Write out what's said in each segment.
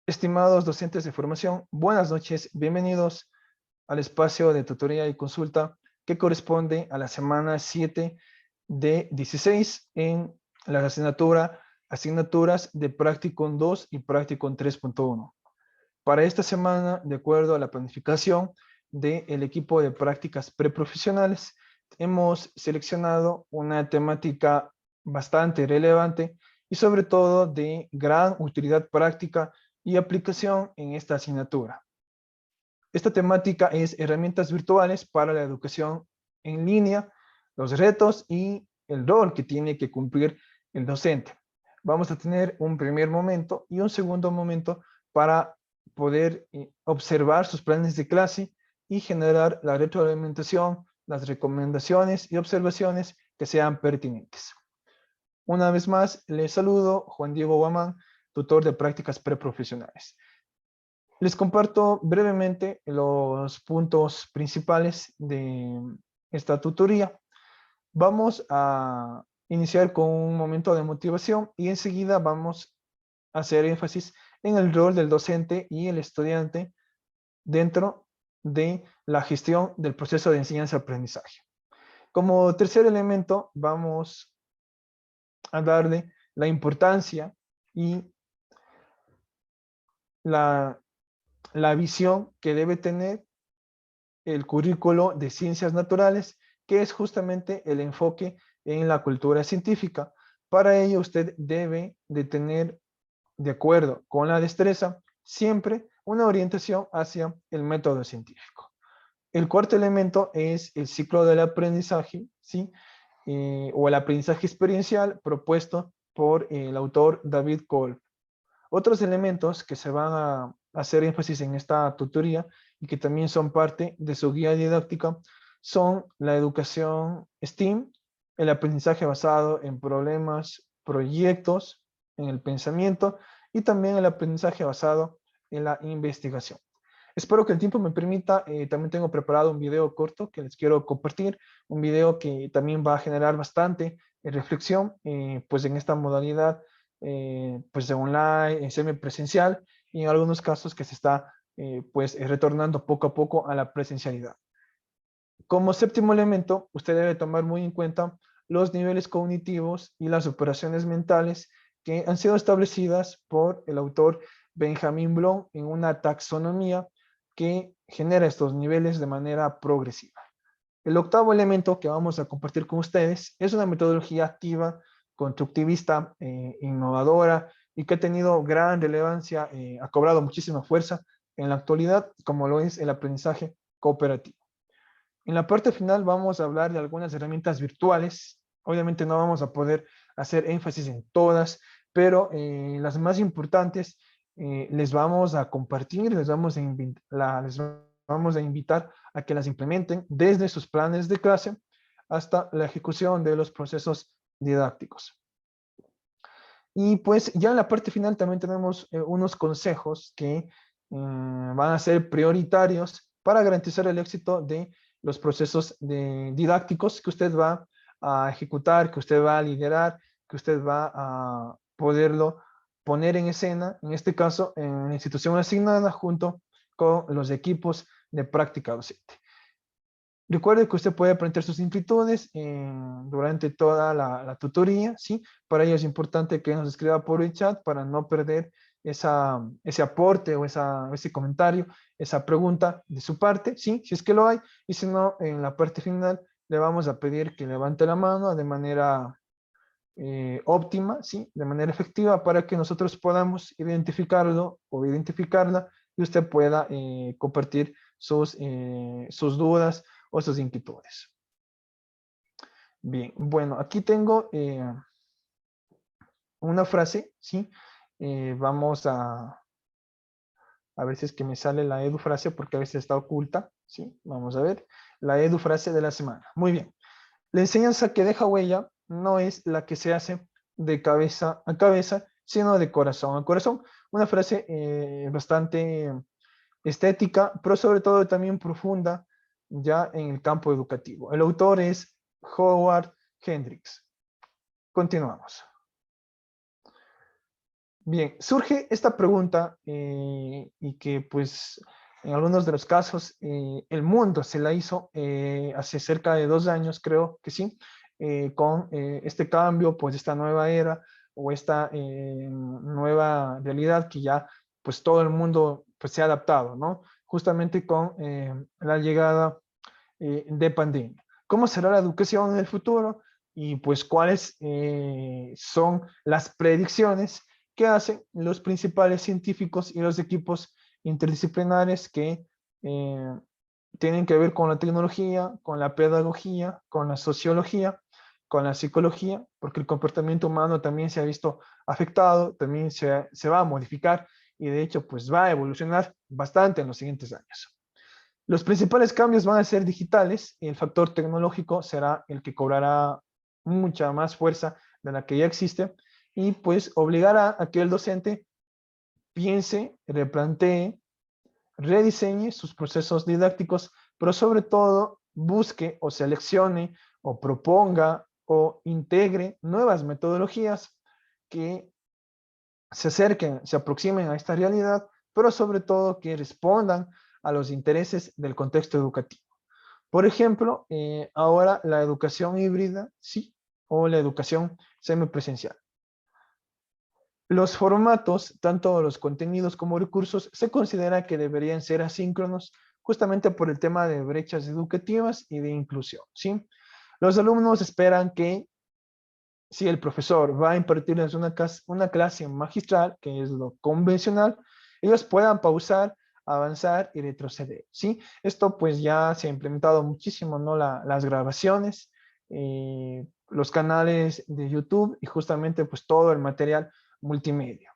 Estimados docentes de formación, buenas noches, bienvenidos al espacio de tutoría y consulta que corresponde a la semana 7 de 16 en la asignaturas de Practicum 2 y Practicum 3.1. Para esta semana, de acuerdo a la planificación del equipo de prácticas preprofesionales, hemos seleccionado una temática bastante relevante y sobre todo de gran utilidad práctica y aplicación en esta asignatura. Esta temática es herramientas virtuales para la educación en línea, los retos y el rol que tiene que cumplir el docente. Vamos a tener un primer momento y un segundo momento para poder observar sus planes de clase y generar la retroalimentación, las recomendaciones y observaciones que sean pertinentes. Una vez más, les saludo, Juan Diego Guamán, tutor de prácticas preprofesionales. Les comparto brevemente los puntos principales de esta tutoría. Vamos a iniciar con un momento de motivación y enseguida vamos a hacer énfasis en el rol del docente y el estudiante dentro de la gestión del proceso de enseñanza-aprendizaje. Como tercer elemento, vamos a darle la importancia y la visión que debe tener el currículo de ciencias naturales, que es justamente el enfoque en la cultura científica. Para ello, usted debe de tener, de acuerdo con la destreza, siempre una orientación hacia el método científico. El cuarto elemento es el ciclo del aprendizaje, ¿sí? O el aprendizaje experiencial propuesto por el autor David Kolb. Otros elementos que se van a hacer énfasis en esta tutoría y que también son parte de su guía didáctica son la educación STEAM, el aprendizaje basado en problemas, proyectos, en el pensamiento y también el aprendizaje basado en la investigación. Espero que el tiempo me permita, también tengo preparado un video corto que les quiero compartir, un video que también va a generar bastante reflexión, pues en esta modalidad pues de online, semipresencial y en algunos casos que se está pues retornando poco a poco a la presencialidad. Como séptimo elemento, usted debe tomar muy en cuenta los niveles cognitivos y las operaciones mentales que han sido establecidas por el autor Benjamin Bloom en una taxonomía que genera estos niveles de manera progresiva. El octavo elemento que vamos a compartir con ustedes es una metodología activa, constructivista, innovadora y que ha tenido gran relevancia, ha cobrado muchísima fuerza en la actualidad, como lo es el aprendizaje cooperativo. En la parte final vamos a hablar de algunas herramientas virtuales. Obviamente no vamos a poder hacer énfasis en todas, pero las más importantes les vamos a compartir, les vamos a invitar a que las implementen desde sus planes de clase hasta la ejecución de los procesos didácticos. Y pues ya en la parte final también tenemos unos consejos que van a ser prioritarios para garantizar el éxito de los procesos didácticos que usted va a ejecutar, que usted va a liderar, que usted va a poderlo poner en escena, en este caso en la institución asignada junto con los equipos de práctica docente. Recuerde que usted puede presentar sus inquietudes durante toda la tutoría, ¿sí? Para ello es importante que nos escriba por el chat para no perder ese aporte o ese comentario, esa pregunta de su parte, ¿sí? Si es que lo hay, y si no, en la parte final le vamos a pedir que levante la mano de manera óptima, ¿sí? De manera efectiva para que nosotros podamos identificarlo o identificarla y usted pueda compartir sus dudas o sus inquietudes. Bien, bueno, aquí tengo una frase, ¿sí? Vamos a ver si es que me sale la edufrase porque a veces está oculta, ¿sí? Vamos a ver, la edufrase de la semana. Muy bien. La enseñanza que deja huella no es la que se hace de cabeza a cabeza, sino de corazón a corazón. Una frase bastante estética, pero sobre todo también profunda ya en el campo educativo. El autor es Howard Hendricks. Continuamos. Bien, surge esta pregunta y que pues en algunos de los casos el mundo se la hizo hace cerca de 2 años, creo que sí, con este cambio, pues esta nueva era o esta nueva realidad que ya pues todo el mundo pues se ha adaptado, ¿no? Justamente con la llegada de pandemia. ¿Cómo será la educación en el futuro? Y pues cuáles son las predicciones que hacen los principales científicos y los equipos interdisciplinares que eh, tienen que ver con la tecnología, con la pedagogía, con la sociología, con la psicología, porque el comportamiento humano también se ha visto afectado, también se va a modificar y de hecho pues va a evolucionar bastante en los siguientes años. Los principales cambios van a ser digitales y el factor tecnológico será el que cobrará mucha más fuerza de la que ya existe y pues obligará a que el docente piense, replantee, rediseñe sus procesos didácticos, pero sobre todo busque o seleccione o proponga o integre nuevas metodologías que se acerquen, se aproximen a esta realidad, pero sobre todo que respondan a los intereses del contexto educativo. Por ejemplo, ahora la educación híbrida, sí, o la educación semipresencial. Los formatos, tanto los contenidos como recursos, se considera que deberían ser asíncronos justamente por el tema de brechas educativas y de inclusión, ¿sí? Los alumnos esperan que si el profesor va a impartirles una clase magistral, que es lo convencional, ellos puedan pausar, avanzar y retroceder, ¿sí? Esto pues ya se ha implementado muchísimo, ¿no? Las grabaciones, los canales de YouTube y justamente pues todo el material multimedia.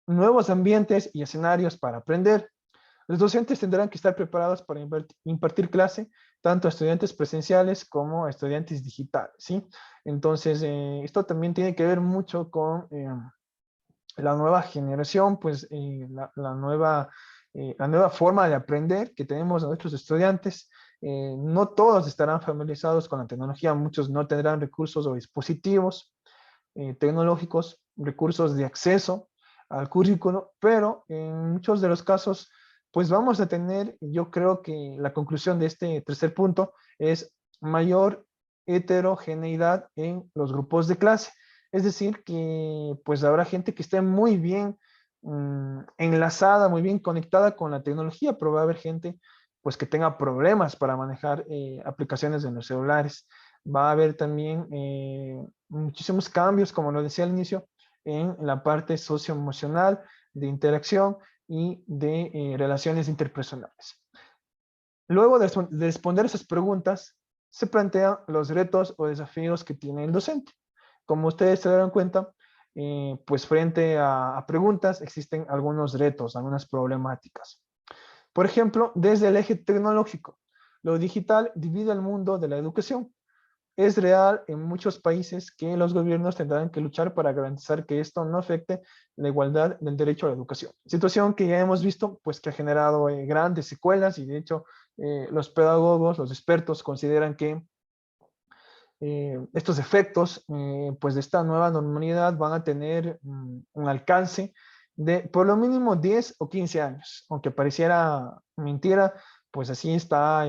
Nuevos ambientes y escenarios para aprender. Los docentes tendrán que estar preparados para impartir clase tanto a estudiantes presenciales como a estudiantes digitales, ¿sí? Entonces, esto también tiene que ver mucho con la nueva generación, pues la nueva forma de aprender que tenemos nuestros estudiantes. No todos estarán familiarizados con la tecnología, muchos no tendrán recursos o dispositivos tecnológicos, recursos de acceso al currículo, pero en muchos de los casos, pues vamos a tener, yo creo que la conclusión de este tercer punto es mayor heterogeneidad en los grupos de clase. Es decir, que pues habrá gente que esté muy bien enlazada, muy bien conectada con la tecnología, pero va a haber gente pues que tenga problemas para manejar aplicaciones en los celulares. Va a haber también muchísimos cambios, como lo decía al inicio, en la parte socioemocional, de interacción y de relaciones interpersonales. Luego de responder esas preguntas, se plantean los retos o desafíos que tiene el docente. Como ustedes se darán cuenta, pues frente a preguntas existen algunos retos, algunas problemáticas. Por ejemplo, desde el eje tecnológico, lo digital divide el mundo de la educación. Es real en muchos países que los gobiernos tendrán que luchar para garantizar que esto no afecte la igualdad del derecho a la educación. Situación que ya hemos visto, pues que ha generado grandes secuelas y de hecho los pedagogos, los expertos consideran que estos efectos pues de esta nueva normalidad van a tener un alcance de por lo mínimo 10 o 15 años, aunque pareciera mentira, pues así está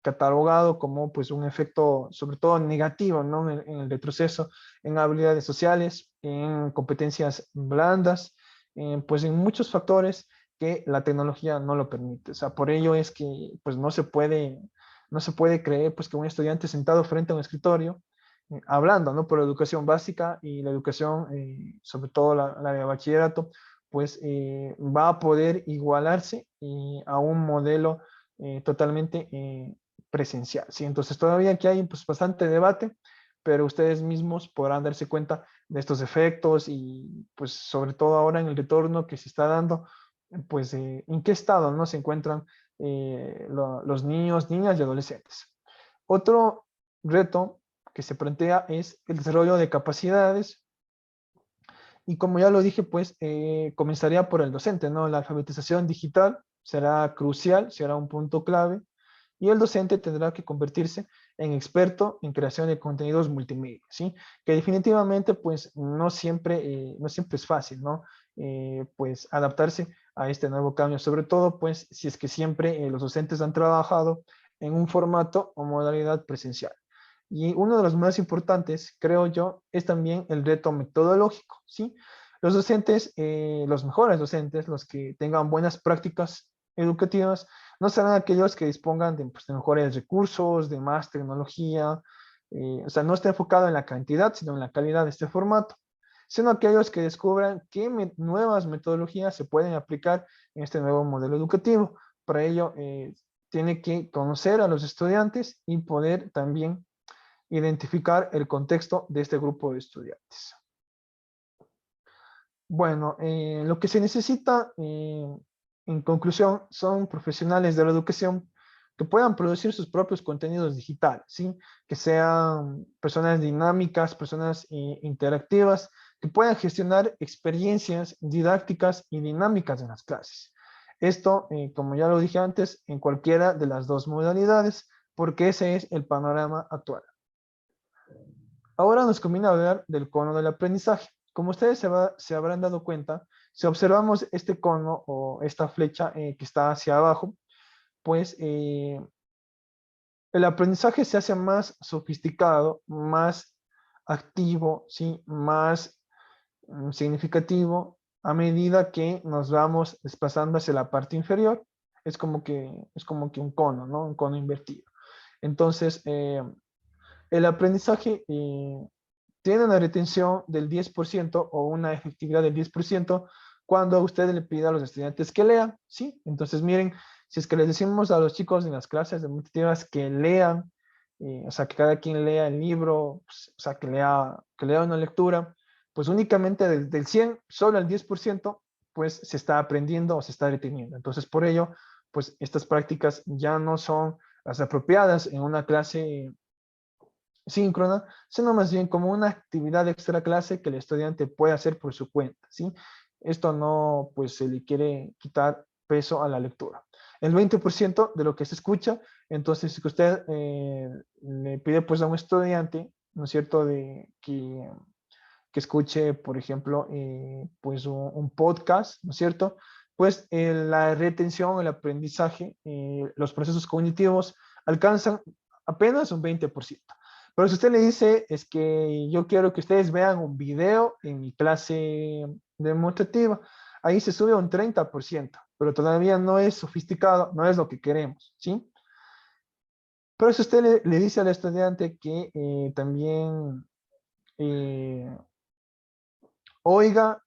catalogado como pues un efecto sobre todo negativo, ¿no? En el retroceso, en habilidades sociales, en competencias blandas, pues en muchos factores que la tecnología no lo permite. O sea, por ello es que pues no se puede creer pues, que un estudiante sentado frente a un escritorio, hablando ¿no? por la educación básica y la educación, sobre todo la de bachillerato, pues va a poder igualarse a un modelo totalmente presencial. ¿Sí? Entonces todavía aquí hay pues, bastante debate, pero ustedes mismos podrán darse cuenta de estos efectos y pues sobre todo ahora en el retorno que se está dando, pues en qué estado no se encuentran los niños, niñas y adolescentes. Otro reto que se plantea es el desarrollo de capacidades y como ya lo dije, pues comenzaría por el docente, ¿no? La alfabetización digital será crucial, será un punto clave y el docente tendrá que convertirse en experto en creación de contenidos multimedia, ¿sí? Que definitivamente, pues, no siempre es fácil, ¿no? Pues, adaptarse a este nuevo cambio, sobre todo, pues, si es que siempre los docentes han trabajado en un formato o modalidad presencial. Y uno de los más importantes, creo yo, es también el reto metodológico, ¿sí? Los docentes, los mejores docentes, los que tengan buenas prácticas educativas, no serán aquellos que dispongan de, pues, de mejores recursos, de más tecnología, o sea, no está enfocado en la cantidad, sino en la calidad de este formato, sino aquellos que descubran qué nuevas metodologías se pueden aplicar en este nuevo modelo educativo. Para ello, tiene que conocer a los estudiantes y poder también identificar el contexto de este grupo de estudiantes. Bueno, lo que se necesita, en conclusión, son profesionales de la educación que puedan producir sus propios contenidos digitales, ¿sí? Que sean personas dinámicas, personas interactivas, que puedan gestionar experiencias didácticas y dinámicas en las clases. Esto, como ya lo dije antes, en cualquiera de las dos modalidades, porque ese es el panorama actual. Ahora nos conviene hablar del cono del aprendizaje. Como ustedes se habrán dado cuenta, si observamos este cono o esta flecha que está hacia abajo, pues el aprendizaje se hace más sofisticado, más activo, ¿sí? Más significativo a medida que nos vamos desplazando hacia la parte inferior. Es como que un cono, ¿no? Un cono invertido. Entonces, el aprendizaje tiene una retención del 10% o una efectividad del 10% cuando usted le pide a los estudiantes que lean, ¿sí? Entonces, miren, si es que les decimos a los chicos en las clases demostrativas que lean, o sea, que cada quien lea el libro, pues, o sea, que lea una lectura, pues únicamente del 100, solo el 10%, pues se está aprendiendo o se está reteniendo. Entonces, por ello, pues estas prácticas ya no son las apropiadas en una clase síncrona, sino más bien como una actividad extra clase que el estudiante puede hacer por su cuenta, ¿sí? Esto no, pues, se le quiere quitar peso a la lectura. El 20% de lo que se escucha, entonces, si usted le pide, pues, a un estudiante, ¿no es cierto?, que escuche, por ejemplo, pues, un podcast, ¿no es cierto?, pues la retención, el aprendizaje, los procesos cognitivos alcanzan apenas un 20%. Pero si usted le dice, es que yo quiero que ustedes vean un video en mi clase demostrativa, ahí se sube a un 30%, pero todavía no es sofisticado, no es lo que queremos, ¿sí? Pero si usted le dice al estudiante que también eh, oiga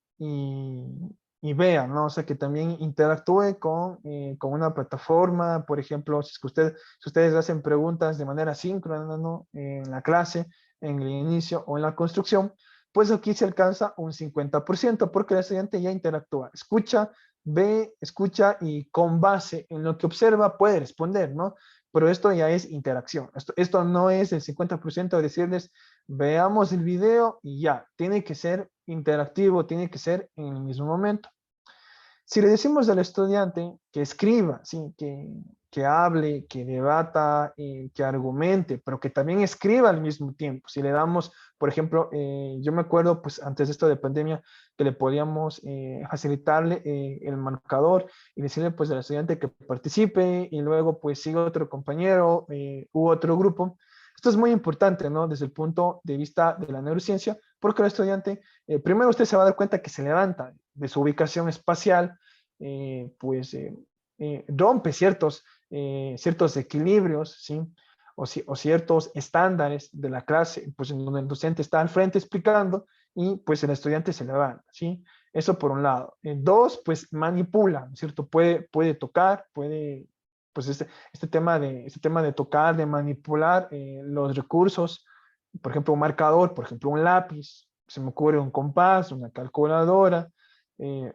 y vea, ¿no? O sea, que también interactúe con una plataforma, por ejemplo, si, es que si ustedes hacen preguntas de manera síncrona, ¿no? En la clase, en el inicio o en la construcción, pues aquí se alcanza un 50%, porque el estudiante ya interactúa, escucha, ve, escucha y con base en lo que observa puede responder, ¿no? Pero esto ya es interacción. Esto no es el 50% de decirles, veamos el video y ya, tiene que ser interactivo, tiene que ser en el mismo momento. Si le decimos al estudiante que escriba, ¿sí? Que hable, que debata, que argumente, pero que también escriba al mismo tiempo. Si le damos, por ejemplo, yo me acuerdo, pues antes de esto de pandemia, que le podíamos facilitarle el marcador y decirle, pues, al estudiante que participe y luego, pues, siga otro compañero u otro grupo. Esto es muy importante, ¿no? Desde el punto de vista de la neurociencia, porque el estudiante, primero usted se va a dar cuenta que se levanta de su ubicación espacial, pues rompe ciertos equilibrios, ¿sí? O ciertos estándares de la clase, pues en donde el docente está al frente explicando y pues el estudiante se levanta, ¿sí? Eso por un lado. Dos, pues manipula, ¿cierto? Puede tocar, pues este tema de tocar, de manipular los recursos, por ejemplo, un marcador, por ejemplo, un lápiz, se me ocurre un compás, una calculadora,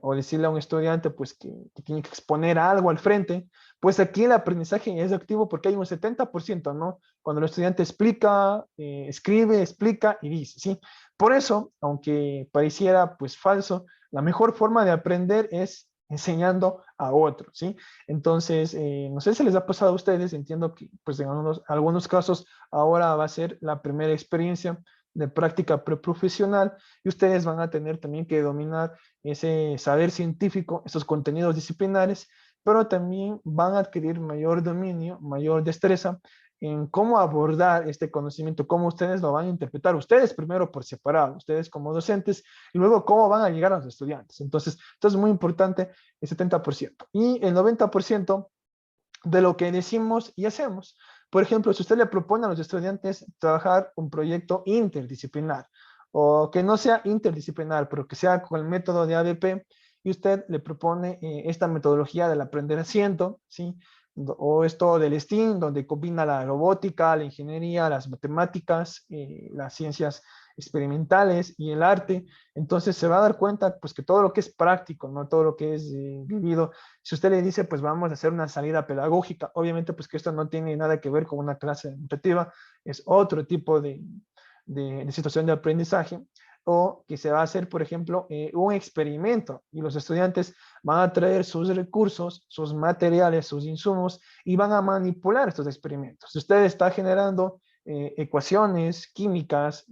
o decirle a un estudiante pues que tiene que exponer algo al frente, pues aquí el aprendizaje es activo porque hay un 70%, ¿no? Cuando el estudiante explica, escribe, explica y dice, ¿sí? Por eso, aunque pareciera pues falso, la mejor forma de aprender es enseñando a otros, ¿sí? Entonces, no sé si les ha pasado a ustedes, entiendo que pues en algunos casos ahora va a ser la primera experiencia de práctica preprofesional y ustedes van a tener también que dominar ese saber científico, esos contenidos disciplinares, pero también van a adquirir mayor dominio, mayor destreza en cómo abordar este conocimiento, cómo ustedes lo van a interpretar, ustedes primero por separado, ustedes como docentes, y luego cómo van a llegar a los estudiantes. Entonces, esto es muy importante, el 70%. Y el 90% de lo que decimos y hacemos. Por ejemplo, si usted le propone a los estudiantes trabajar un proyecto interdisciplinar, o que no sea interdisciplinar, pero que sea con el método de ADP, y usted le propone esta metodología del aprender haciendo, ¿sí? O esto del STEAM, donde combina la robótica, la ingeniería, las matemáticas, las ciencias experimentales y el arte. Entonces se va a dar cuenta pues que todo lo que es práctico, no todo lo que es vivido. Si usted le dice pues vamos a hacer una salida pedagógica, obviamente pues que esto no tiene nada que ver con una clase educativa, es otro tipo de situación de aprendizaje, o que se va a hacer, por ejemplo, un experimento y los estudiantes van a traer sus recursos, sus materiales, sus insumos y van a manipular estos experimentos. Si usted está generando ecuaciones químicas,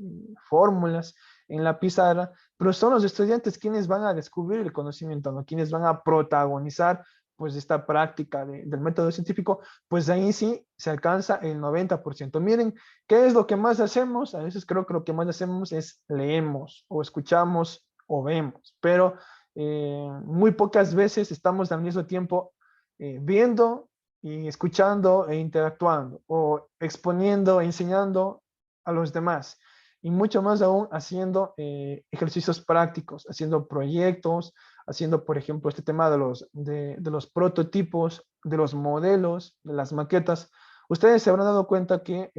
fórmulas en la pizarra, pero son los estudiantes quienes van a descubrir el conocimiento, ¿no? Quienes van a protagonizar pues esta práctica del método científico, pues ahí sí se alcanza el 90%. Miren, ¿qué es lo que más hacemos? A veces creo que lo que más hacemos es leemos o escuchamos o vemos, pero muy pocas veces estamos al mismo tiempo viendo y escuchando e interactuando o exponiendo, enseñando a los demás y mucho más aún haciendo ejercicios prácticos, haciendo proyectos, haciendo, por ejemplo, este tema de los prototipos, de los modelos, de las maquetas. Ustedes se habrán dado cuenta que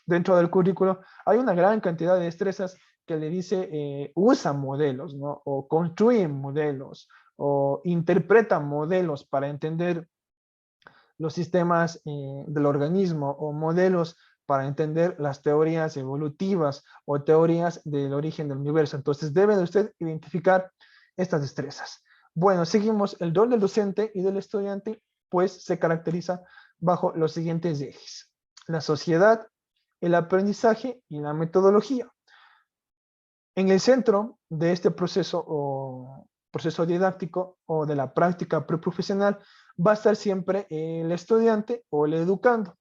dentro del currículo hay una gran cantidad de destrezas que le dice usa modelos, ¿no? O construye modelos, o interpreta modelos para entender los sistemas del organismo, o modelos para entender las teorías evolutivas o teorías del origen del universo. Entonces debe de usted identificar estas destrezas. Bueno, seguimos. El rol del docente y del estudiante pues se caracteriza bajo los siguientes ejes: la sociedad, el aprendizaje y la metodología. En el centro de este proceso o proceso didáctico o de la práctica preprofesional va a estar siempre el estudiante o el educando.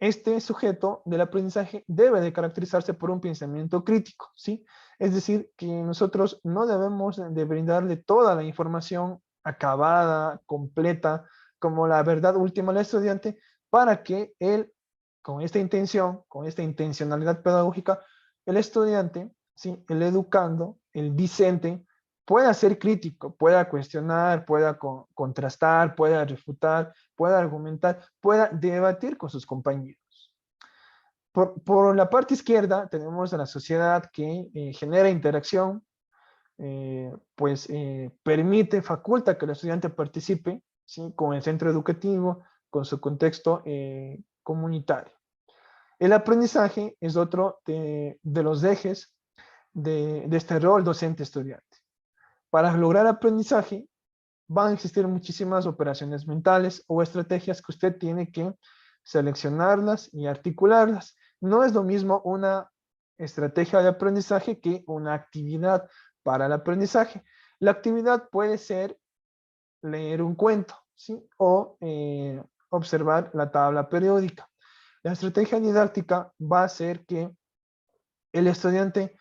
Este sujeto del aprendizaje debe de caracterizarse por un pensamiento crítico, ¿sí? Es decir, que nosotros no debemos de brindarle toda la información acabada, completa, como la verdad última al estudiante, para que él, con esta intención, con esta intencionalidad pedagógica, el estudiante, ¿sí? El educando, el discente, pueda ser crítico, pueda cuestionar, pueda contrastar, pueda refutar, pueda argumentar, pueda debatir con sus compañeros. Por la parte izquierda tenemos a la sociedad que genera interacción, permite, faculta que el estudiante participe, ¿sí? Con el centro educativo, con su contexto comunitario. El aprendizaje es otro de los ejes de este rol docente-estudiante. Para lograr aprendizaje van a existir muchísimas operaciones mentales o estrategias que usted tiene que seleccionarlas y articularlas. No es lo mismo una estrategia de aprendizaje que una actividad para el aprendizaje. La actividad puede ser leer un cuento, ¿sí? O observar la tabla periódica. La estrategia didáctica va a ser que el estudiante,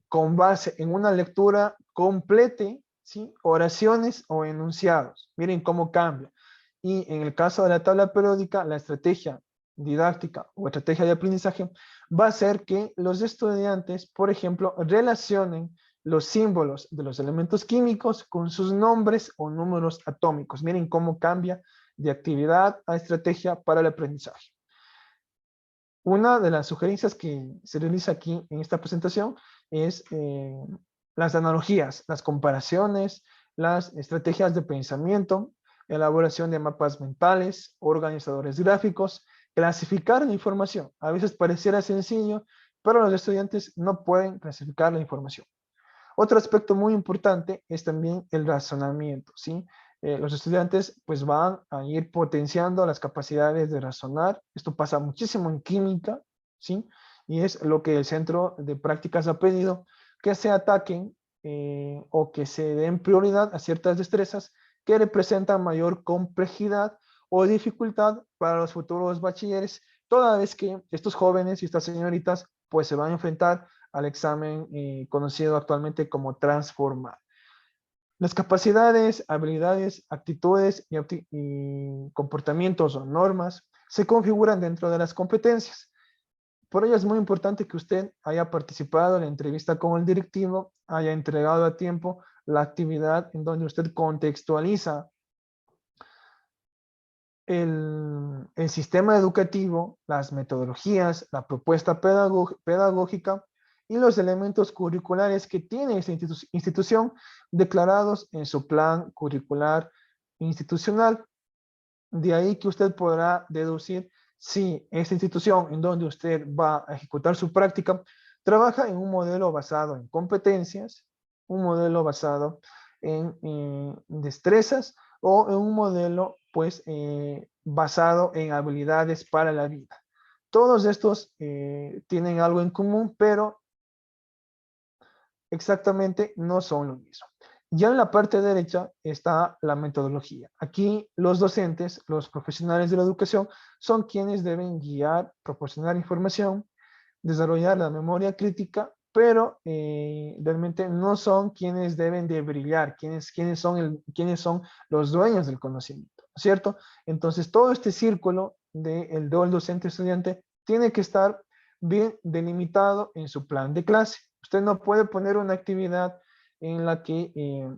con base en una lectura, complete, ¿sí? Oraciones o enunciados. Miren cómo cambia. Y en el caso de la tabla periódica, la estrategia didáctica o estrategia de aprendizaje va a ser que los estudiantes, por ejemplo, relacionen los símbolos de los elementos químicos con sus nombres o números atómicos. Miren cómo cambia de actividad a estrategia para el aprendizaje. Una de las sugerencias que se realiza aquí en esta presentación es las analogías, las comparaciones, las estrategias de pensamiento, elaboración de mapas mentales, organizadores gráficos, clasificar la información. A veces pareciera sencillo, pero los estudiantes no pueden clasificar la información. Otro aspecto muy importante es también el razonamiento, ¿sí? Los estudiantes pues van a ir potenciando las capacidades de razonar. Esto pasa muchísimo en química, ¿sí? Y es lo que el centro de prácticas ha pedido, que se ataquen o que se den prioridad a ciertas destrezas que representan mayor complejidad o dificultad para los futuros bachilleres, toda vez que estos jóvenes y estas señoritas pues se van a enfrentar al examen conocido actualmente como transformal. Las capacidades, habilidades, actitudes y comportamientos o normas se configuran dentro de las competencias. Por ello es muy importante que usted haya participado en la entrevista con el directivo, haya entregado a tiempo la actividad en donde usted contextualiza el sistema educativo, las metodologías, la propuesta pedagógica y los elementos curriculares que tiene esta institución declarados en su plan curricular institucional. De ahí que usted podrá deducir si esta institución en donde usted va a ejecutar su práctica trabaja en un modelo basado en competencias, un modelo basado en destrezas o en un modelo pues basado en habilidades para la vida. Todos estos tienen algo en común, pero exactamente no son lo mismo. Ya en la parte derecha está la metodología. Aquí los docentes, los profesionales de la educación, son quienes deben guiar, proporcionar información, desarrollar la memoria crítica, pero realmente no son quienes deben de brillar, quienes son los dueños del conocimiento, ¿cierto? Entonces todo este círculo del rol docente-estudiante tiene que estar bien delimitado en su plan de clase. Usted no puede poner una actividad en la que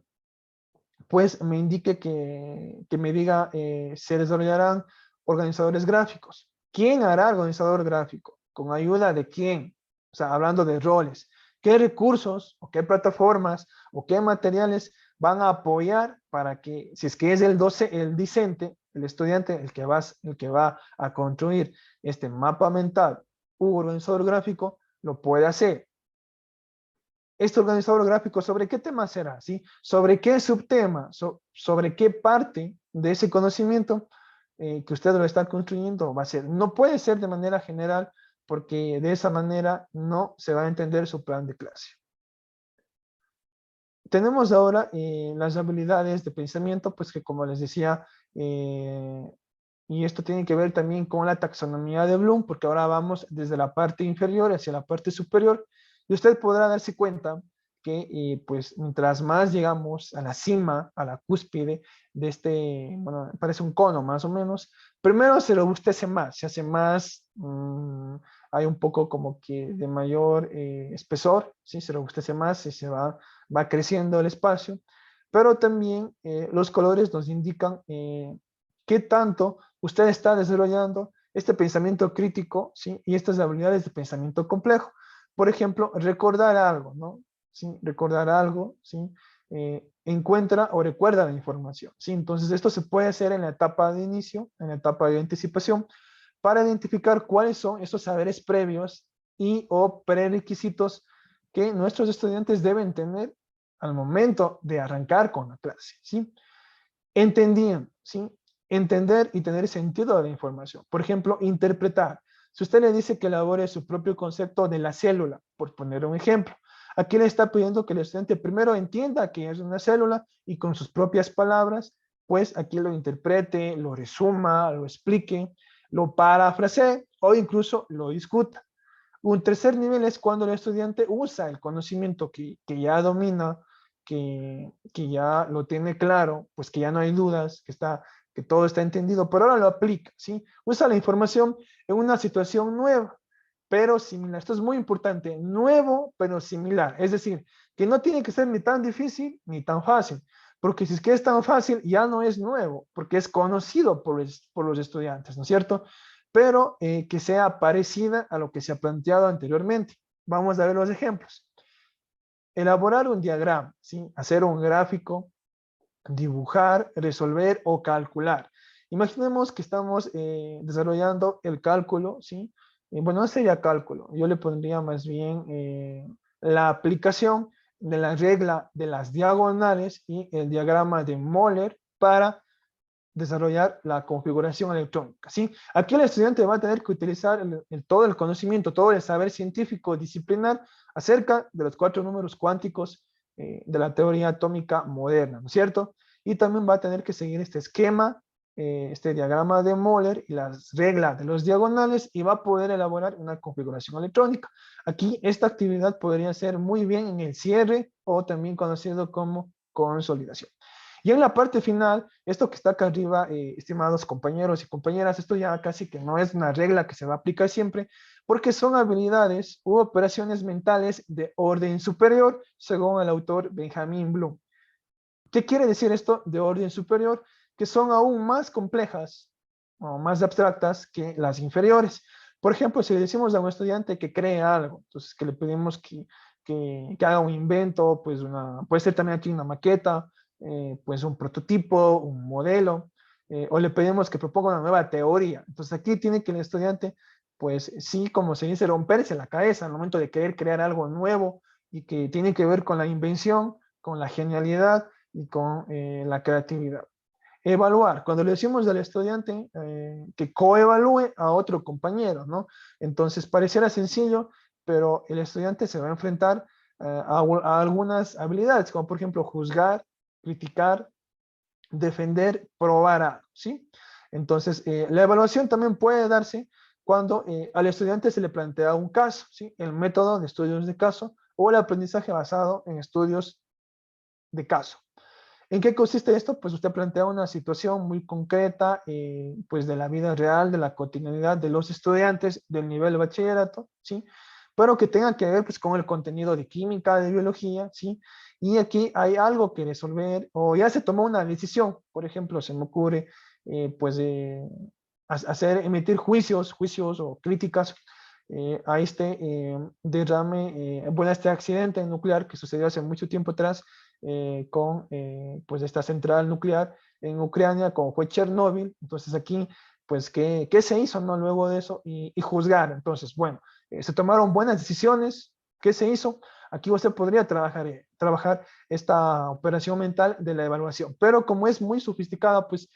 pues me indique que me diga se desarrollarán organizadores gráficos. ¿Quién hará organizador gráfico? ¿Con ayuda de quién? O sea, hablando de roles. ¿Qué recursos o qué plataformas o qué materiales van a apoyar para que, si es que es el discente, el estudiante, el que va a construir este mapa mental u organizador gráfico, lo puede hacer? Este organizador gráfico, ¿sobre qué tema será? ¿Sí? ¿Sobre qué subtema? ¿Sobre qué parte de ese conocimiento que usted lo está construyendo va a ser? No puede ser de manera general porque de esa manera no se va a entender su plan de clase. Tenemos ahora las habilidades de pensamiento, pues que como les decía, y esto tiene que ver también con la taxonomía de Bloom, porque ahora vamos desde la parte inferior hacia la parte superior, y usted podrá darse cuenta que pues mientras más llegamos a la cima, a la cúspide de este, bueno, parece un cono más o menos, primero se robustece más, se hace más, hay un poco como que de mayor espesor, ¿sí? Se robustece más y va creciendo el espacio, pero también los colores nos indican qué tanto usted está desarrollando este pensamiento crítico, ¿sí? Y estas habilidades de pensamiento complejo. Por ejemplo, recordar algo, ¿no? ¿Sí? Recordar algo, ¿sí? Encuentra o recuerda la información, ¿sí? Entonces, esto se puede hacer en la etapa de inicio, en la etapa de anticipación, para identificar cuáles son esos saberes previos y o prerequisitos que nuestros estudiantes deben tener al momento de arrancar con la clase, ¿sí? Entendían, ¿sí? Entender y tener sentido de la información. Por ejemplo, interpretar. Si usted le dice que elabore su propio concepto de la célula, por poner un ejemplo, aquí le está pidiendo que el estudiante primero entienda qué es una célula y con sus propias palabras, pues aquí lo interprete, lo resuma, lo explique, lo parafrasee o incluso lo discuta. Un tercer nivel es cuando el estudiante usa el conocimiento que ya domina, que ya lo tiene claro, pues que ya no hay dudas, que todo está entendido, pero ahora lo aplica, ¿sí? Usa la información en una situación nueva, pero similar. Esto es muy importante, nuevo, pero similar. Es decir, que no tiene que ser ni tan difícil ni tan fácil, porque si es que es tan fácil, ya no es nuevo, porque es conocido por los estudiantes, ¿no es cierto? Pero que sea parecida a lo que se ha planteado anteriormente. Vamos a ver los ejemplos. Elaborar un diagrama, ¿sí? Hacer un gráfico, dibujar, resolver o calcular. Imaginemos que estamos desarrollando el cálculo, ¿sí? Bueno, no sería cálculo, yo le pondría más bien la aplicación de la regla de las diagonales y el diagrama de Moller para desarrollar la configuración electrónica, ¿sí? Aquí el estudiante va a tener que utilizar todo el conocimiento, todo el saber científico disciplinar acerca de los 4 números cuánticos de la teoría atómica moderna, ¿no es cierto? Y también va a tener que seguir este esquema, este diagrama de Moller y las reglas de los diagonales y va a poder elaborar una configuración electrónica. Aquí esta actividad podría ser muy bien en el cierre o también conocido como consolidación. Y en la parte final, esto que está acá arriba, estimados compañeros y compañeras, esto ya casi que no es una regla que se va a aplicar siempre, porque son habilidades u operaciones mentales de orden superior, según el autor Benjamin Bloom. ¿Qué quiere decir esto de orden superior? Que son aún más complejas o más abstractas que las inferiores. Por ejemplo, si le decimos a un estudiante que cree algo, entonces que le pedimos que haga un invento, pues puede ser también aquí una maqueta, pues un prototipo, un modelo, o le pedimos que proponga una nueva teoría. Entonces aquí tiene que el estudiante, pues sí, como se dice, romperse la cabeza al momento de querer crear algo nuevo y que tiene que ver con la invención, con la genialidad y con la creatividad. Evaluar, cuando le decimos al estudiante que coevalúe a otro compañero, ¿no? Entonces pareciera sencillo, pero el estudiante se va a enfrentar a algunas habilidades, como por ejemplo juzgar, criticar, defender, probar algo, ¿sí? Entonces, la evaluación también puede darse cuando al estudiante se le plantea un caso, ¿sí? El método de estudios de caso o el aprendizaje basado en estudios de caso. ¿En qué consiste esto? Pues usted plantea una situación muy concreta, pues de la vida real, de la cotidianidad de los estudiantes del nivel de bachillerato, ¿sí? Pero que tenga que ver pues con el contenido de química, de biología, ¿sí? Y aquí hay algo que resolver o ya se tomó una decisión, por ejemplo, se me ocurre pues emitir juicios o críticas a este derrame, bueno, a este accidente nuclear que sucedió hace mucho tiempo atrás con pues esta central nuclear en Ucrania, como fue Chernóbil. Entonces aquí, pues, ¿qué se hizo, no? Luego de eso y juzgar. Entonces, bueno, se tomaron buenas decisiones. ¿Qué se hizo? Aquí usted podría trabajar esta operación mental de la evaluación, pero como es muy sofisticada, pues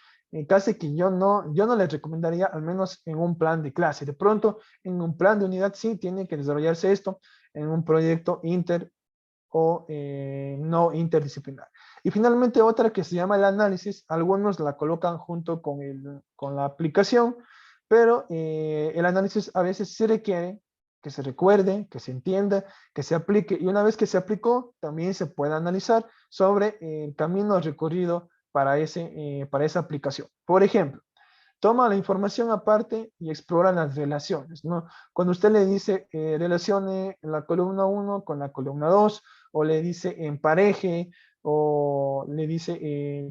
casi que yo no les recomendaría, al menos en un plan de clase. De pronto, en un plan de unidad sí tiene que desarrollarse esto en un proyecto inter o no interdisciplinar. Y finalmente otra que se llama el análisis, algunos la colocan junto con la aplicación, pero el análisis a veces se requiere que se recuerde, que se entienda, que se aplique, y una vez que se aplicó, también se puede analizar sobre el camino recorrido para esa aplicación. Por ejemplo, toma la información aparte y explora las relaciones, ¿no? Cuando usted le dice relacione la columna 1 con la columna 2, o le dice empareje, o le dice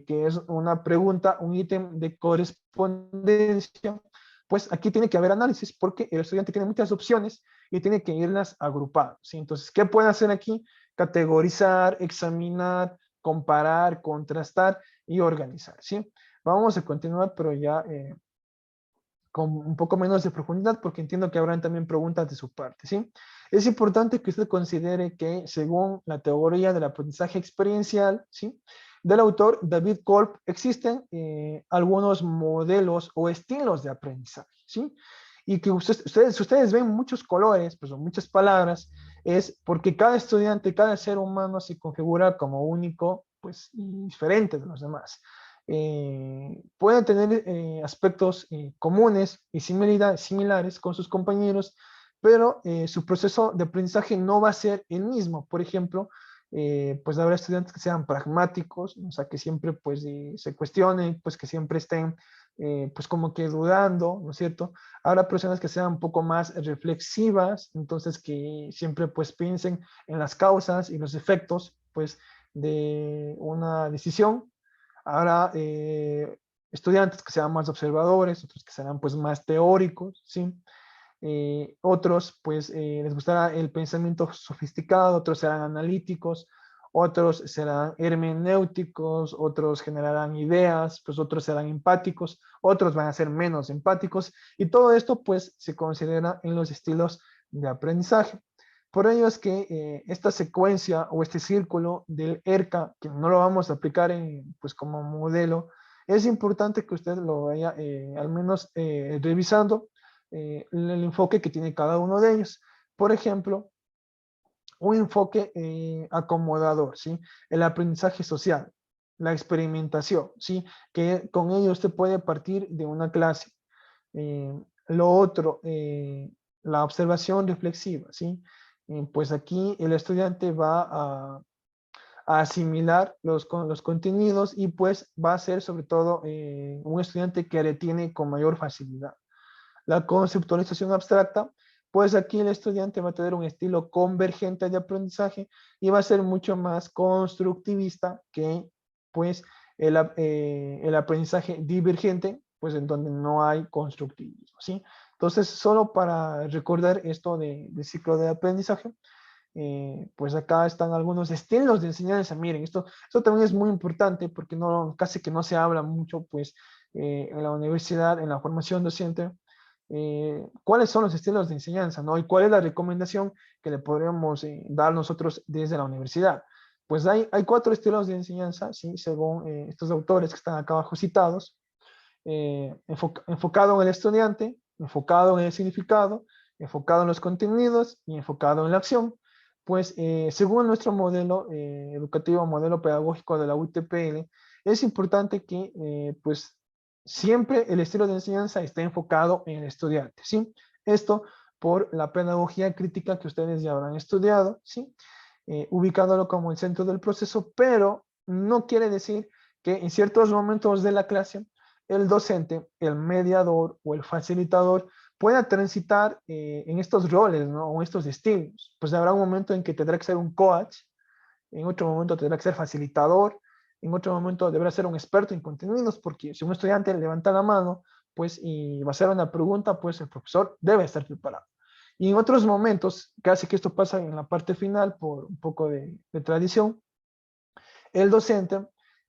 que es una pregunta, un ítem de correspondencia, pues aquí tiene que haber análisis porque el estudiante tiene muchas opciones y tiene que irlas agrupando, ¿sí? Entonces, ¿qué puede hacer aquí? Categorizar, examinar, comparar, contrastar y organizar, ¿sí? Vamos a continuar, pero ya con un poco menos de profundidad, porque entiendo que habrán también preguntas de su parte, ¿sí? Es importante que usted considere que, según la teoría del aprendizaje experiencial, ¿sí? Del autor David Kolb, existen algunos modelos o estilos de aprendizaje, ¿sí? Y que ustedes ven muchos colores, pues, o muchas palabras, es porque cada estudiante, cada ser humano se configura como único, pues, y diferente de los demás. Pueden tener aspectos comunes y similares con sus compañeros, pero su proceso de aprendizaje no va a ser el mismo. Por ejemplo, pues habrá estudiantes que sean pragmáticos, o sea, que siempre pues se cuestionen, pues que siempre estén pues como que dudando, ¿no es cierto? Habrá personas que sean un poco más reflexivas, entonces que siempre pues piensen en las causas y los efectos pues de una decisión. Habrá estudiantes que sean más observadores, otros que serán pues más teóricos, ¿sí? Otros pues les gustará el pensamiento sofisticado, otros serán analíticos, otros serán hermenéuticos, otros generarán ideas, pues otros serán empáticos, otros van a ser menos empáticos y todo esto pues se considera en los estilos de aprendizaje. Por ello es que esta secuencia o este círculo del ERCA, que no lo vamos a aplicar pues como modelo, es importante que usted lo vaya al menos revisando el enfoque que tiene cada uno de ellos. Por ejemplo, un enfoque acomodador, ¿sí? El aprendizaje social, la experimentación, ¿sí? Que con ello usted puede partir de una clase. Lo otro, la observación reflexiva, ¿sí? Pues aquí el estudiante va a asimilar los contenidos y pues va a ser sobre todo un estudiante que retiene con mayor facilidad. La conceptualización abstracta, pues aquí el estudiante va a tener un estilo convergente de aprendizaje y va a ser mucho más constructivista que pues el aprendizaje divergente, pues en donde no hay constructivismo, ¿sí? Entonces, solo para recordar esto de ciclo de aprendizaje, pues acá están algunos estilos de enseñanza. Miren, esto también es muy importante porque no, casi que no se habla mucho, pues, en la universidad, en la formación docente, cuáles son los estilos de enseñanza, ¿no? Y cuál es la recomendación que le podríamos dar nosotros desde la universidad. Pues hay 4 estilos de enseñanza, ¿sí? Según estos autores que están acá abajo citados, enfocado en el estudiante, enfocado en el significado, enfocado en los contenidos y enfocado en la acción. Pues según nuestro modelo educativo, modelo pedagógico de la UTPL, es importante que pues siempre el estilo de enseñanza esté enfocado en el estudiante, ¿sí? Esto por la pedagogía crítica que ustedes ya habrán estudiado, ¿sí? Ubicándolo como el centro del proceso, pero no quiere decir que en ciertos momentos de la clase el docente, el mediador o el facilitador pueda transitar en estos roles, ¿no? O estos estilos. Pues habrá un momento en que tendrá que ser un coach, en otro momento tendrá que ser facilitador, en otro momento deberá ser un experto en contenidos, porque si un estudiante levanta la mano, pues, y va a hacer una pregunta, pues el profesor debe estar preparado. Y en otros momentos, casi que esto pasa en la parte final por un poco de tradición, el docente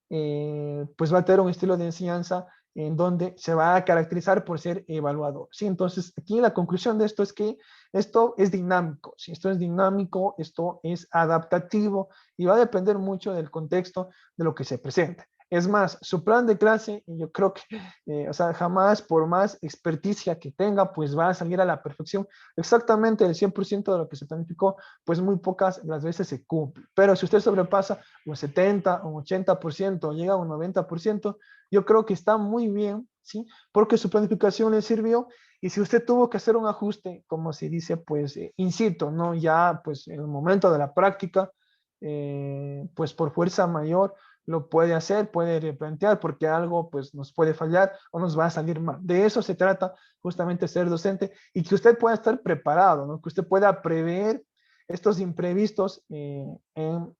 pues va a tener un estilo de enseñanza en donde se va a caracterizar por ser evaluador, ¿sí? Entonces, aquí la conclusión de esto es que esto es dinámico, ¿sí? Esto es dinámico, esto es adaptativo y va a depender mucho del contexto de lo que se presenta. Es más, su plan de clase, yo creo que, o sea, jamás, por más experticia que tenga, pues va a salir a la perfección exactamente el 100% de lo que se planificó, pues muy pocas las veces se cumple. Pero si usted sobrepasa un 70, un 80%, llega a un 90%, yo creo que está muy bien, ¿sí? Porque su planificación le sirvió y si usted tuvo que hacer un ajuste, como se dice, pues in situ, ¿no? Ya, pues en el momento de la práctica, pues por fuerza mayor, lo puede hacer, puede replantear porque algo pues nos puede fallar o nos va a salir mal. De eso se trata justamente ser docente y que usted pueda estar preparado, ¿no? Que usted pueda prever estos imprevistos en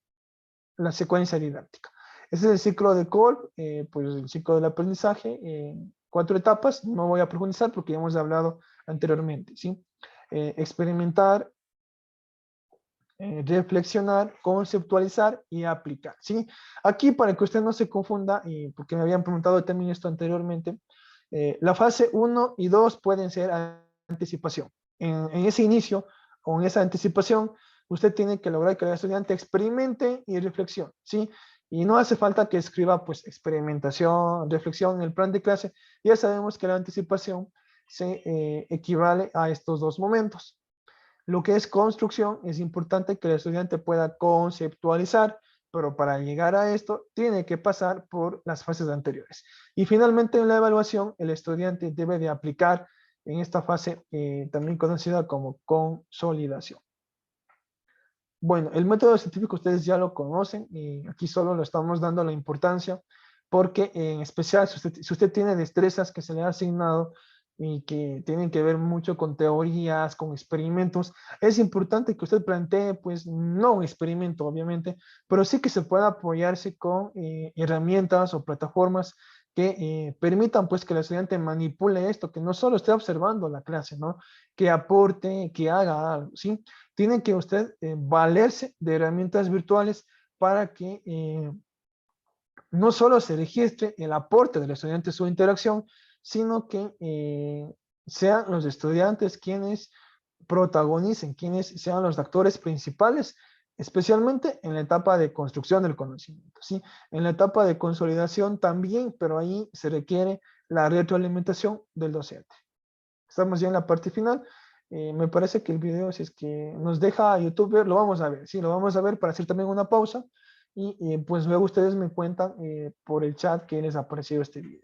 la secuencia didáctica. Ese es el ciclo de Kolb, pues el ciclo del aprendizaje, 4 etapas, no voy a profundizar porque ya hemos hablado anteriormente, ¿sí? Experimentar, reflexionar, conceptualizar y aplicar, ¿sí? Aquí para que usted no se confunda, y porque me habían preguntado también esto anteriormente, la fase 1 y 2 pueden ser anticipación. En ese inicio o en esa anticipación, usted tiene que lograr que el estudiante experimente y reflexione, ¿sí? Y no hace falta que escriba pues experimentación, reflexión en el plan de clase. Ya sabemos que la anticipación se equivale a estos dos momentos. Lo que es construcción, es importante que el estudiante pueda conceptualizar, pero para llegar a esto tiene que pasar por las fases anteriores. Y finalmente en la evaluación, el estudiante debe de aplicar en esta fase también conocida como consolidación. Bueno, el método científico ustedes ya lo conocen y aquí solo lo estamos dando la importancia porque en especial si usted tiene destrezas que se le ha asignado y que tienen que ver mucho con teorías, con experimentos, es importante que usted plantee, pues no un experimento obviamente, pero sí que se pueda apoyarse con herramientas o plataformas que permitan pues que el estudiante manipule esto, que no solo esté observando la clase, ¿no? Que aporte, que haga algo, ¿sí? Tiene que usted valerse de herramientas virtuales para que no solo se registre el aporte del estudiante, su interacción, sino que sean los estudiantes quienes protagonicen, quienes sean los actores principales, especialmente en la etapa de construcción del conocimiento, ¿sí? En la etapa de consolidación también, pero ahí se requiere la retroalimentación del docente. Estamos ya en la parte final. Me parece que el video, si es que nos deja YouTube ver, lo vamos a ver, sí, lo vamos a ver para hacer también una pausa y pues luego ustedes me cuentan por el chat qué les ha parecido este video.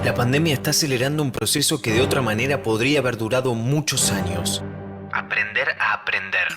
La pandemia está acelerando un proceso que de otra manera podría haber durado muchos años. Aprender a aprender.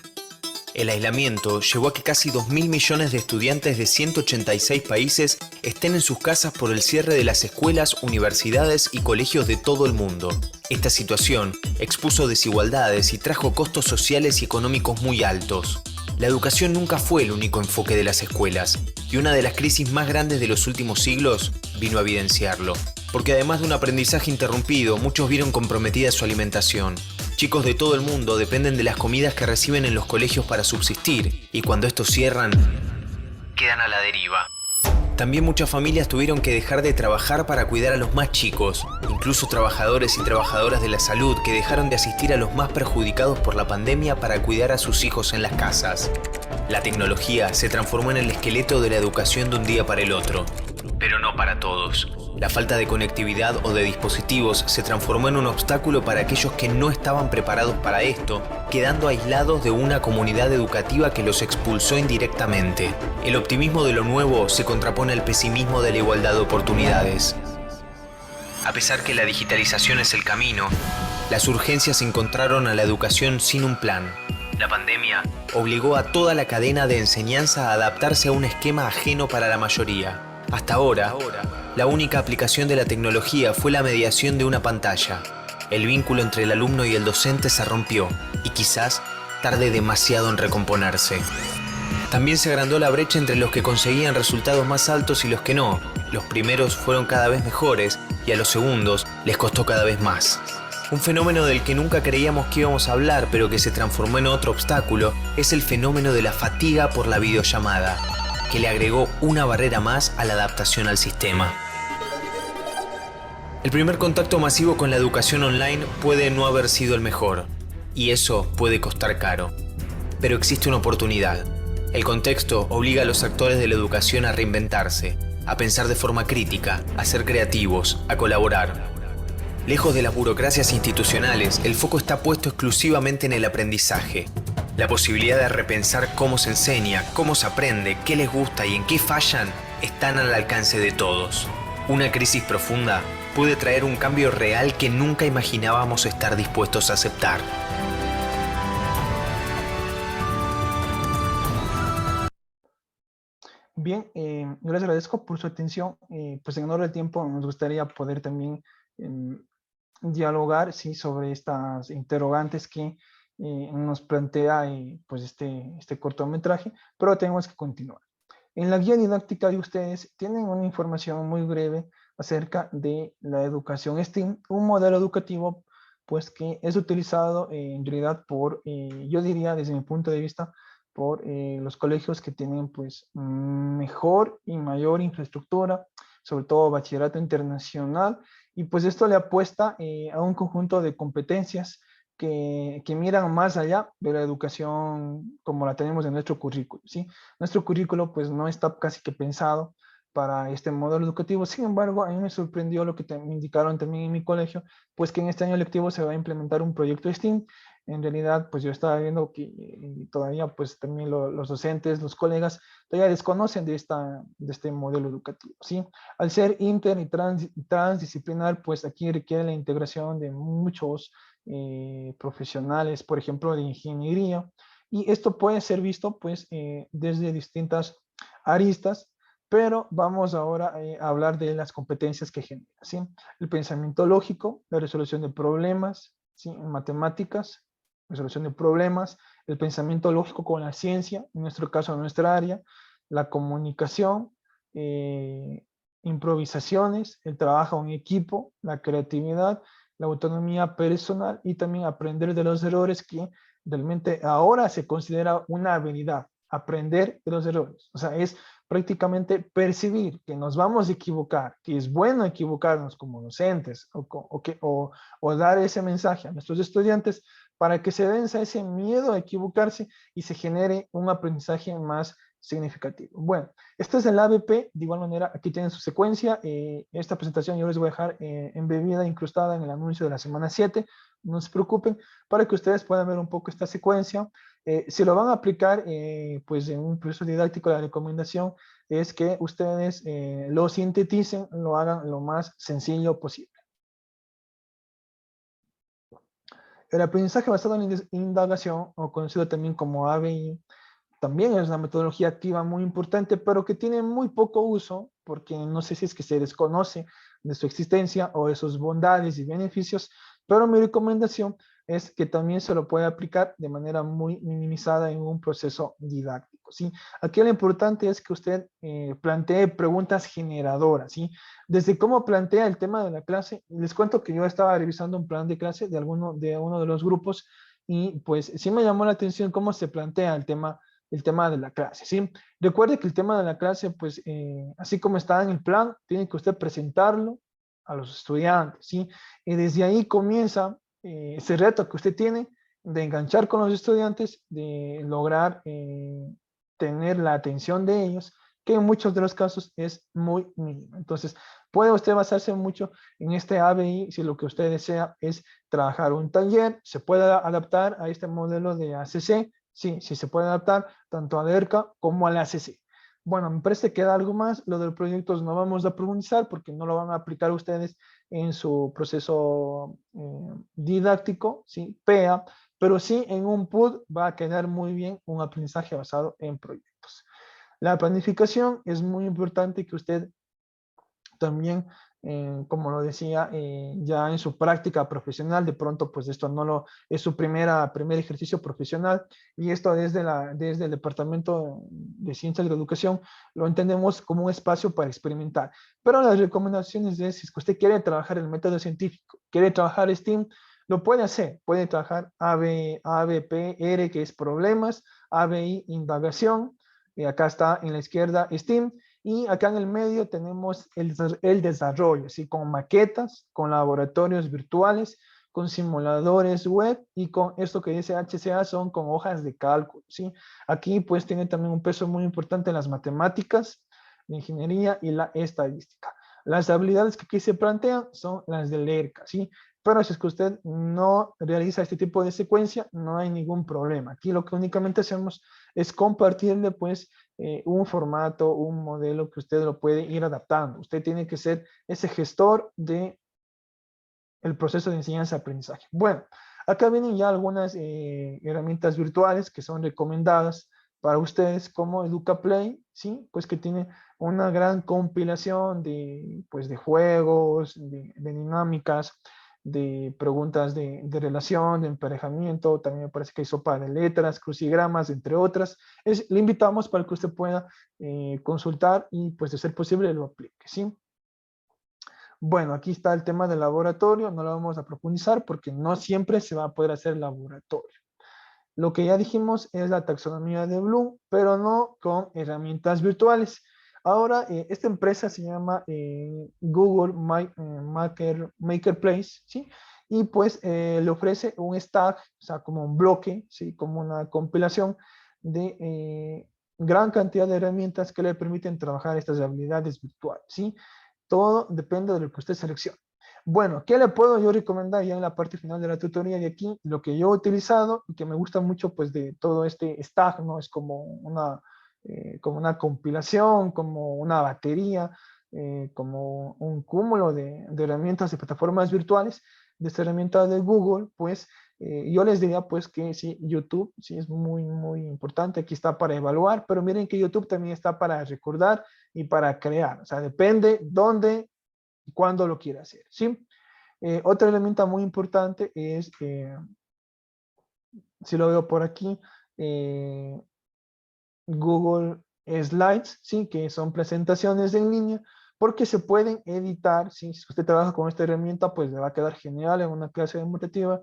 El aislamiento llevó a que casi 2.000 millones de estudiantes de 186 países estén en sus casas por el cierre de las escuelas, universidades y colegios de todo el mundo. Esta situación expuso desigualdades y trajo costos sociales y económicos muy altos. La educación nunca fue el único enfoque de las escuelas, y una de las crisis más grandes de los últimos siglos vino a evidenciarlo. Porque además de un aprendizaje interrumpido, muchos vieron comprometida su alimentación. Chicos de todo el mundo dependen de las comidas que reciben en los colegios para subsistir, y cuando estos cierran, quedan a la deriva. También muchas familias tuvieron que dejar de trabajar para cuidar a los más chicos, incluso trabajadores y trabajadoras de la salud que dejaron de asistir a los más perjudicados por la pandemia para cuidar a sus hijos en las casas. La tecnología se transformó en el esqueleto de la educación de un día para el otro, pero no para todos. La falta de conectividad o de dispositivos se transformó en un obstáculo para aquellos que no estaban preparados para esto, quedando aislados de una comunidad educativa que los expulsó indirectamente. El optimismo de lo nuevo se contrapone al pesimismo de la igualdad de oportunidades. A pesar que la digitalización es el camino, las urgencias encontraron a la educación sin un plan. La pandemia obligó a toda la cadena de enseñanza a adaptarse a un esquema ajeno para la mayoría. Hasta ahora, la única aplicación de la tecnología fue la mediación de una pantalla. El vínculo entre el alumno y el docente se rompió y quizás tarde demasiado en recomponerse. También se agrandó la brecha entre los que conseguían resultados más altos y los que no. Los primeros fueron cada vez mejores y a los segundos les costó cada vez más. Un fenómeno del que nunca creíamos que íbamos a hablar, pero que se transformó en otro obstáculo, es el fenómeno de la fatiga por la videollamada, que le agregó una barrera más a la adaptación al sistema. El primer contacto masivo con la educación online puede no haber sido el mejor, y eso puede costar caro. Pero existe una oportunidad. El contexto obliga a los actores de la educación a reinventarse, a pensar de forma crítica, a ser creativos, a colaborar. Lejos de las burocracias institucionales, el foco está puesto exclusivamente en el aprendizaje. La posibilidad de repensar cómo se enseña, cómo se aprende, qué les gusta y en qué fallan están al alcance de todos. Una crisis profunda puede traer un cambio real que nunca imaginábamos estar dispuestos a aceptar. Bien, yo les agradezco por su atención. Pues en honor del tiempo nos gustaría poder también dialogar, sí, sobre estas interrogantes que nos plantea pues este cortometraje, pero tenemos que continuar. En la guía didáctica de ustedes tienen una información muy breve acerca de la educación STEAM, un modelo educativo pues que es utilizado en realidad por, yo diría desde mi punto de vista, por los colegios que tienen pues mejor y mayor infraestructura, sobre todo bachillerato internacional, y pues esto le apuesta a un conjunto de competencias que miran más allá de la educación como la tenemos en nuestro currículo, ¿sí? Nuestro currículo pues no está casi que pensado para este modelo educativo. Sin embargo, a mí me sorprendió lo que me indicaron también en mi colegio, pues que en este año lectivo se va a implementar un proyecto STEAM. En realidad, pues yo estaba viendo que todavía pues también los docentes, los colegas, todavía desconocen de este modelo educativo, ¿sí? Al ser inter y transdisciplinar, pues aquí requiere la integración de muchos profesionales, por ejemplo, de ingeniería, y esto puede ser visto pues desde distintas aristas, pero vamos ahora a hablar de las competencias que genera, ¿sí? El pensamiento lógico, la resolución de problemas, ¿sí? En matemáticas, resolución de problemas, el pensamiento lógico con la ciencia, en nuestro caso, en nuestra área, la comunicación, improvisaciones, el trabajo en equipo, la creatividad, la autonomía personal y también aprender de los errores que Realmente ahora se considera una habilidad, aprender de los errores. O sea, es prácticamente percibir que nos vamos a equivocar, que es bueno equivocarnos como docentes o dar ese mensaje a nuestros estudiantes para que se venza ese miedo a equivocarse y se genere un aprendizaje más significativo. Bueno, este es el ABP, de igual manera aquí tienen su secuencia. Esta presentación yo les voy a dejar embebida, incrustada en el anuncio de la semana 7, no se preocupen, para que ustedes puedan ver un poco esta secuencia. Si lo van a aplicar, pues en un proceso didáctico, la recomendación es que ustedes lo sinteticen, lo hagan lo más sencillo posible. El aprendizaje basado en indagación, o conocido también como ABI, también es una metodología activa muy importante, pero que tiene muy poco uso, porque no sé si es que se desconoce de su existencia o de sus bondades y beneficios, pero mi recomendación es que también se lo puede aplicar de manera muy minimizada en un proceso didáctico, ¿sí? Aquí lo importante es que usted plantee preguntas generadoras, ¿sí? Desde cómo plantea el tema de la clase, les cuento que yo estaba revisando un plan de clase de uno de los grupos y pues sí me llamó la atención cómo se plantea el tema de la clase, ¿sí? Recuerde que el tema de la clase, pues, así como está en el plan, tiene que usted presentarlo a los estudiantes, ¿sí? Y desde ahí comienza ese reto que usted tiene de enganchar con los estudiantes, de lograr tener la atención de ellos, que en muchos de los casos es muy mínima. Entonces, puede usted basarse mucho en este ABI si lo que usted desea es trabajar un taller, se puede adaptar a este modelo de ACC, sí, sí se puede adaptar tanto a la ERCA como a la ACC. Bueno, me parece que queda algo más. Lo de los proyectos no vamos a profundizar porque no lo van a aplicar ustedes en su proceso didáctico, ¿sí? PEA, pero sí en un PUD va a quedar muy bien un aprendizaje basado en proyectos. La planificación es muy importante que usted también, como lo decía, ya en su práctica profesional, de pronto pues esto no lo, es su primer ejercicio profesional y esto desde el Departamento de Ciencias de la Educación lo entendemos como un espacio para experimentar. Pero las recomendaciones es, si es que usted quiere trabajar el método científico, quiere trabajar STEAM, lo puede hacer, puede trabajar ABPR, que es problemas, ABI, indagación, y acá está en la izquierda STEAM, y acá en el medio tenemos el desarrollo, ¿sí? Con maquetas, con laboratorios virtuales, con simuladores web y con esto que dice HCA son con hojas de cálculo, ¿sí? Aquí pues tiene también un peso muy importante en las matemáticas, la ingeniería y la estadística. Las habilidades que aquí se plantean son las del ERCA, ¿sí? Pero si es que usted no realiza este tipo de secuencia, no hay ningún problema. Aquí lo que únicamente hacemos es compartirle pues un formato, un modelo que usted lo puede ir adaptando. Usted tiene que ser ese gestor de el proceso de enseñanza-aprendizaje. Bueno, acá vienen ya algunas herramientas virtuales que son recomendadas para ustedes como EducaPlay, ¿sí? Pues que tiene una gran compilación de, pues, de juegos, de dinámicas, de preguntas de relación, de emparejamiento, también me parece que hay sopa de letras, crucigramas, entre otras. Le invitamos para que usted pueda consultar y pues de ser posible lo aplique, ¿sí? Bueno, aquí está el tema del laboratorio, no lo vamos a profundizar porque no siempre se va a poder hacer laboratorio. Lo que ya dijimos es la taxonomía de Bloom, pero no con herramientas virtuales. Ahora, esta empresa se llama Google Makerplace, ¿sí? Y pues le ofrece un stack, o sea, como un bloque, ¿sí? Como una compilación de gran cantidad de herramientas que le permiten trabajar estas habilidades virtuales, ¿sí? Todo depende de lo que usted seleccione. Bueno, ¿qué le puedo yo recomendar ya en la parte final de la tutoría de aquí? Lo que yo he utilizado y que me gusta mucho pues de todo este stack, ¿no? Es como una compilación, como una batería, como un cúmulo de herramientas de plataformas virtuales. De esta herramienta de Google, pues yo les diría pues que sí, YouTube sí es muy, muy importante. Aquí está para evaluar, pero miren que YouTube también está para recordar y para crear. O sea, depende dónde y cuándo lo quiera hacer, ¿sí? Otra herramienta muy importante es, si lo veo por aquí, Google Slides, ¿sí? Que son presentaciones en línea, porque se pueden editar, ¿sí? Si usted trabaja con esta herramienta, pues le va a quedar genial en una clase demostrativa,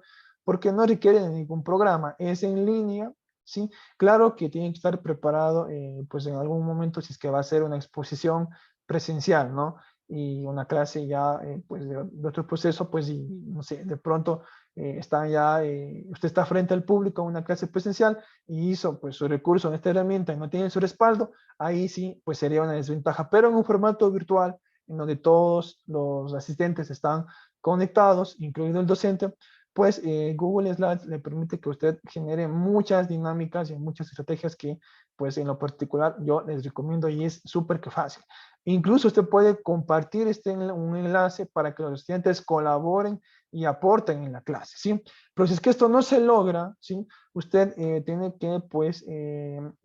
porque no requiere de ningún programa, es en línea, ¿sí? Claro que tiene que estar preparado, pues en algún momento si es que va a ser una exposición presencial, ¿no? Y una clase ya, pues de otro proceso, pues, y no sé, de pronto están ya, usted está frente al público en una clase presencial y hizo pues su recurso en esta herramienta y no tiene su respaldo, ahí sí, pues sería una desventaja, pero en un formato virtual, en donde todos los asistentes están conectados, incluido el docente, pues Google Slides le permite que usted genere muchas dinámicas y muchas estrategias que, pues en lo particular, yo les recomiendo y es súper que fácil. Incluso usted puede compartir un enlace para que los estudiantes colaboren y aporten en la clase, ¿sí? Pero si es que esto no se logra, ¿sí? Usted tiene que, pues,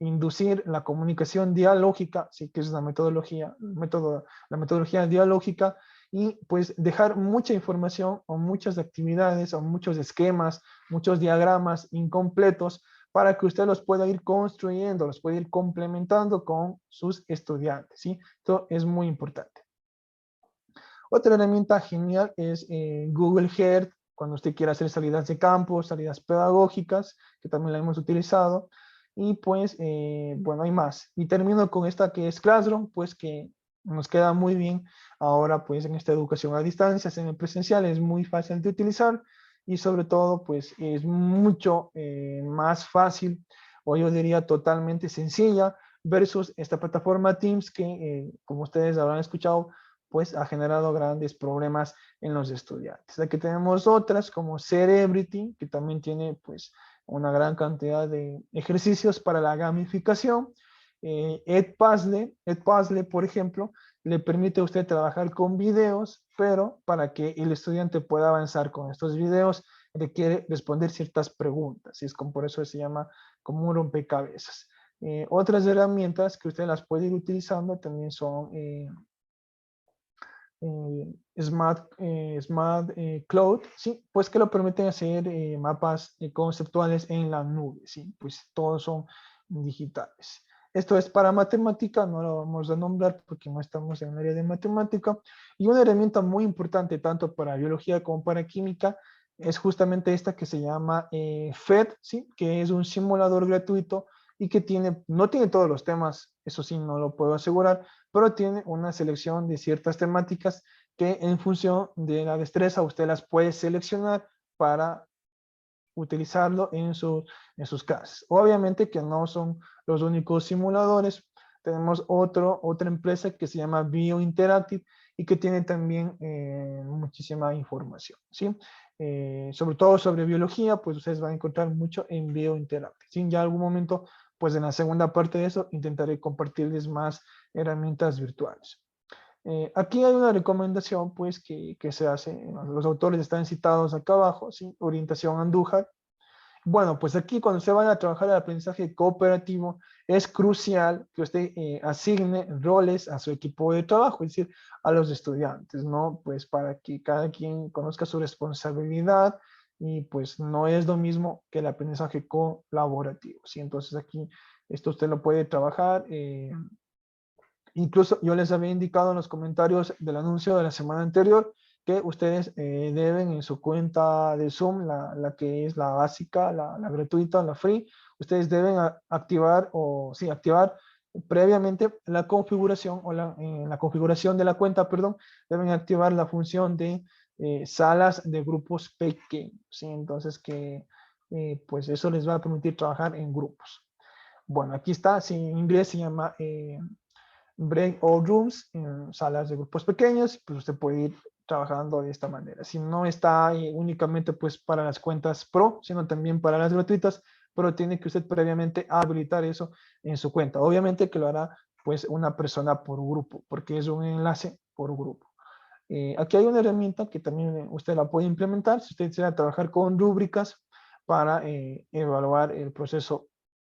inducir la comunicación dialógica, ¿sí? Que es la metodología, la metodología dialógica, y pues dejar mucha información o muchas actividades o muchos esquemas, muchos diagramas incompletos para que usted los pueda ir construyendo, los pueda ir complementando con sus estudiantes, ¿sí? Esto es muy importante. Otra herramienta genial es Google Earth, cuando usted quiera hacer salidas de campo, salidas pedagógicas, que también la hemos utilizado. Y pues, bueno, hay más. Y termino con esta que es Classroom, pues que nos queda muy bien ahora pues en esta educación a distancia, semipresencial, es muy fácil de utilizar y sobre todo pues es mucho más fácil, o yo diría totalmente sencilla, versus esta plataforma Teams que, como ustedes habrán escuchado, pues ha generado grandes problemas en los estudiantes. Aquí tenemos otras como Cerebrity, que también tiene pues una gran cantidad de ejercicios para la gamificación. Edpuzzle, por ejemplo, le permite a usted trabajar con videos, pero para que el estudiante pueda avanzar con estos videos, requiere responder ciertas preguntas, y es como por eso se llama como un rompecabezas. Otras herramientas que usted las puede ir utilizando también son Smart Cloud, ¿sí? Pues que lo permiten hacer mapas conceptuales en la nube, ¿sí? Pues todos son digitales. Esto es para matemática, no lo vamos a nombrar porque no estamos en el área de matemática. Y una herramienta muy importante tanto para biología como para química es justamente esta que se llama FED, ¿sí? Que es un simulador gratuito y que no tiene todos los temas, eso sí, no lo puedo asegurar, pero tiene una selección de ciertas temáticas que en función de la destreza usted las puede seleccionar para utilizarlo en sus clases. Obviamente que no son los únicos simuladores. Tenemos otra empresa que se llama BioInteractive y que tiene también muchísima información, ¿sí? Sobre todo sobre biología, pues ustedes van a encontrar mucho en BioInteractive. ¿Sí? Ya en algún momento, pues en la segunda parte de eso, intentaré compartirles más herramientas virtuales. Aquí hay una recomendación pues que se hace, los autores están citados acá abajo, ¿sí? Orientación Andújar. Bueno, pues aquí cuando se vaya a trabajar el aprendizaje cooperativo, es crucial que usted asigne roles a su equipo de trabajo, es decir, a los estudiantes, ¿no? Pues para que cada quien conozca su responsabilidad y pues no es lo mismo que el aprendizaje colaborativo, ¿sí? Entonces aquí esto usted lo puede trabajar. Incluso yo les había indicado en los comentarios del anuncio de la semana anterior que ustedes deben en su cuenta de Zoom, la que es la básica, la gratuita, la free, ustedes deben activar o sí, activar previamente la configuración o en la configuración de la cuenta, perdón, deben activar la función de salas de grupos pequeños, ¿sí? Entonces que pues eso les va a permitir trabajar en grupos. Bueno, aquí está, si en inglés se llama breakout rooms, en salas de grupos pequeños, pues usted puede ir trabajando de esta manera. Si no está únicamente pues para las cuentas pro, sino también para las gratuitas, pero tiene que usted previamente habilitar eso en su cuenta. Obviamente que lo hará pues una persona por grupo, porque es un enlace por grupo. Aquí hay una herramienta que también usted la puede implementar si usted desea trabajar con rúbricas para evaluar el proceso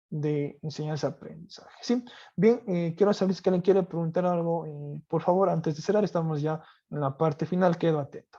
de enseñanza-aprendizaje. ¿Sí? Bien, quiero saber si alguien quiere preguntar algo. Por favor, antes de cerrar, estamos ya en la parte final. Quedo atento.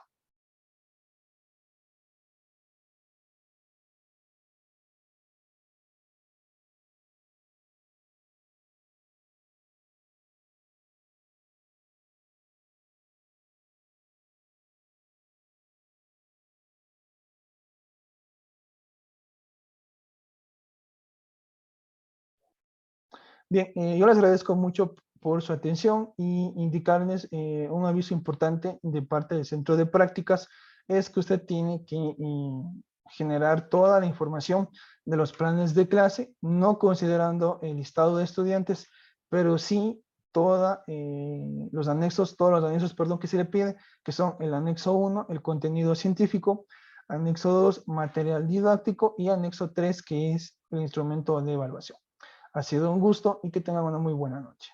Bien, yo les agradezco mucho por su atención y indicarles un aviso importante de parte del centro de prácticas es que usted tiene que generar toda la información de los planes de clase, no considerando el listado de estudiantes, pero sí todos los anexos, perdón, que se le pide, que son el anexo 1, el contenido científico, anexo 2, material didáctico y anexo 3, que es el instrumento de evaluación. Ha sido un gusto y que tengan una muy buena noche.